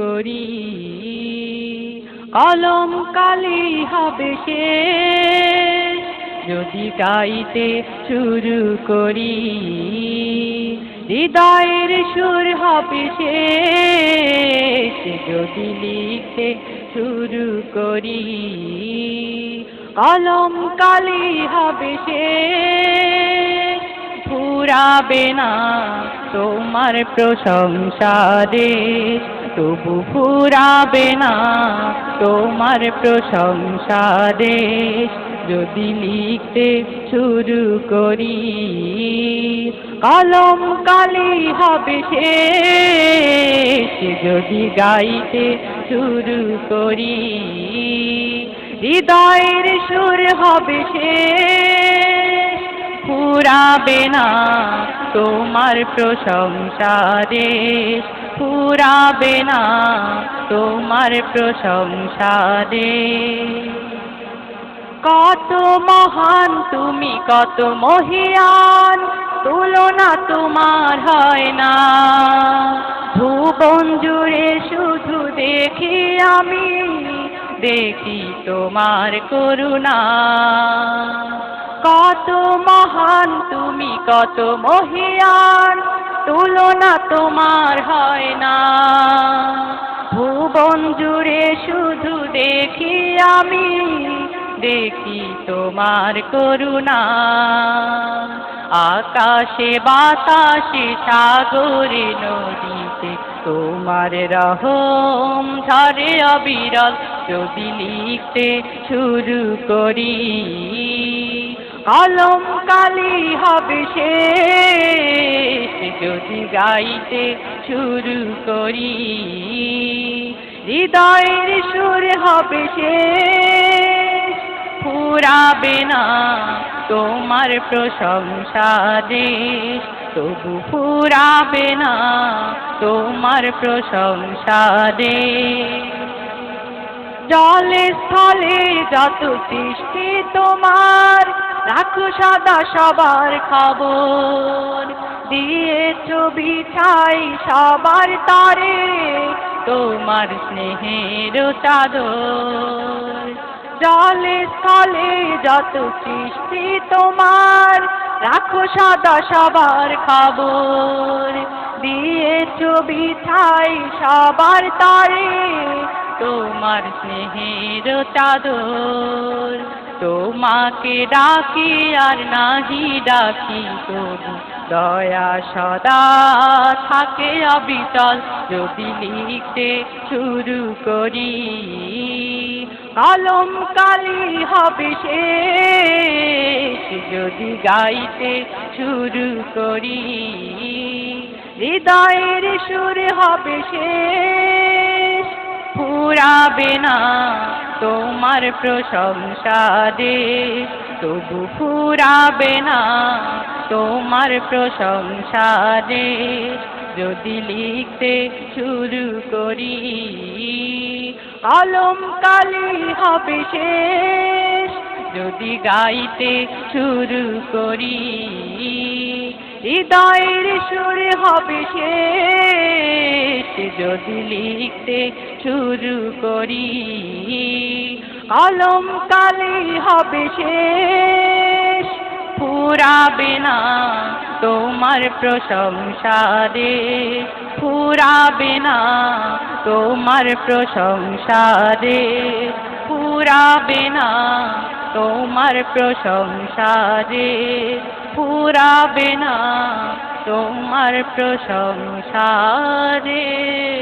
করি, কলম কালি হবে শেষ যদি গাইতে শুরু করি, হৃদয়ের সুর হবে শেষ যদি লিখতে শুরু করি, কলম কালি হবে শেষ ফুরাবে না তোমার প্রশংসা দেশ, তবু ফুরাবে না তোমার প্রশংসা দেশ যদি লিখতে শুরু করি, কলম কালি হবে শেষ যদি গাইতে শুরু করি, হৃদয়ের সুর হবে শেষ ফুরাবে না তোমার প্রশংসা দেশ, ফুরাবে না তোমার প্রশংসা দেশ। কত মহান তুমি, কত মহিয়ান, তুলনা তোমার হয় না, ভুবন জুড়ে শুধু দেখি আমি, দেখি তোমার করুণা। কত মহান তুমি, কত মহিয়ান, তুলনা তোমার হয় না, ভুবন জুড়ে শুধু দেখি আমি, দেখি তোমার করুণা। আকাশে বাতাসে সাগরে নদীতে তোমার রহম ঝরে অবিরল যদি লিখতে শুরু করি, কলম কালি হবে শেষ যদি গাইতে শুরু করি, হৃদয়ের সুর হবে শেষ ফুরাবে না তোমার প্রশংসা দেশ, তবু ফুরাবে না তোমার প্রশংসা দেশ। জলে স্থলে যত সৃষ্টি তোমার, রাখো সদা সবার খবর, দিয়েছ বিছাই সবার তরে তোমার স্নেহের চাদর। জলে স্থলে যত সৃষ্টি তোমার, রাখো সদা সবার খবর, দিয়েছ বিছাই সবার তরে তোমার স্নেহের চাদর। তোমাকে ডাকি আর নাহি ডাকি তবু দয়া সদা থাকে অবিচল যদি লিখতে শুরু করি, কলম কালি হবে শেষ যদি গাইতে শুরু করি, হৃদয়ের সুর হবে শেষ ফুরাবে না তোমার প্রশংসা দেশ, তবু ফুরাবে না তোমার প্রশংসা দেশ যদি লিখতে শুরু করি, কলম কালি হবে শেষ যদি গাইতে শুরু করি, হৃদয়ের সুর হবে শেষ যদি লিখতে শুরু করি, কলম কালি হবে শেষ ফুরাবে না তোমার প্রশংসা দেশ, ফুরাবে না তোমার প্রশংসা দেশ, ফুরাবে না তোমার প্রশংসা দেশ, ফুরাবে না তোমার প্রশংসা দেশ।